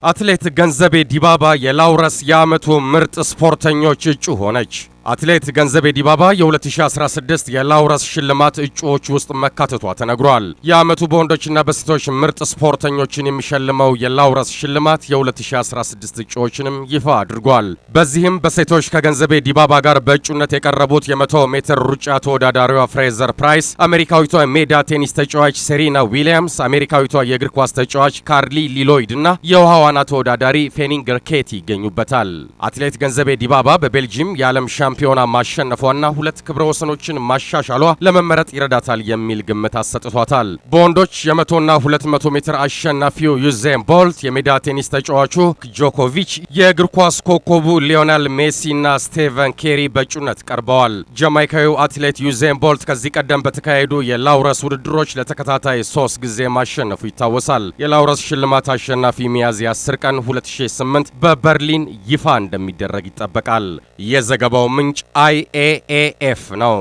አትሌት ገንዘቤ ዲባባ የላውረስ የዓመቱ ምርጥ ስፖርተኞች እጩ ሆነች። አትሌት ገንዘቤ ዲባባ የ2016 የላውረስ ሽልማት እጩዎች ውስጥ መካተቷ ተነግሯል። የዓመቱ በወንዶችና በሴቶች ምርጥ ስፖርተኞችን የሚሸልመው የላውረስ ሽልማት የ2016 እጩዎችንም ይፋ አድርጓል። በዚህም በሴቶች ከገንዘቤ ዲባባ ጋር በእጩነት የቀረቡት የ100 ሜትር ሩጫ ተወዳዳሪዋ ፍሬዘር ፕራይስ፣ አሜሪካዊቷ ሜዳ ቴኒስ ተጫዋች ሴሪና ዊሊያምስ፣ አሜሪካዊቷ የእግር ኳስ ተጫዋች ካርሊ ሊሎይድ እና የውሃ ዋና ተወዳዳሪ ፌኒንግ ርኬቲ ይገኙበታል። አትሌት ገንዘቤ ዲባባ በቤልጂየም የዓለም ሻምፒዮና ማሸነፏና 2 ክብረ ወሰኖችን ማሻሻሏ ለመመረጥ ይረዳታል የሚል ግምት አሰጥቷታል። በወንዶች የ100ና 200 ሜትር አሸናፊው ዩዜን ቦልት፣ የሜዳ ቴኒስ ተጫዋቹ ጆኮቪች፣ የእግር ኳስ ኮከቡ ሊዮኔል ሜሲና ስቴቨን ኬሪ በእጩነት ቀርበዋል። ጃማይካዊው አትሌት ዩዜን ቦልት ከዚህ ቀደም በተካሄዱ የላውረስ ውድድሮች ለተከታታይ 3 ጊዜ ማሸነፉ ይታወሳል። የላውረስ ሽልማት አሸናፊ ሚያዝያ 10 ቀን 2008 በበርሊን ይፋ እንደሚደረግ ይጠበቃል። የዘገባው ምንጭ IAAF ነው።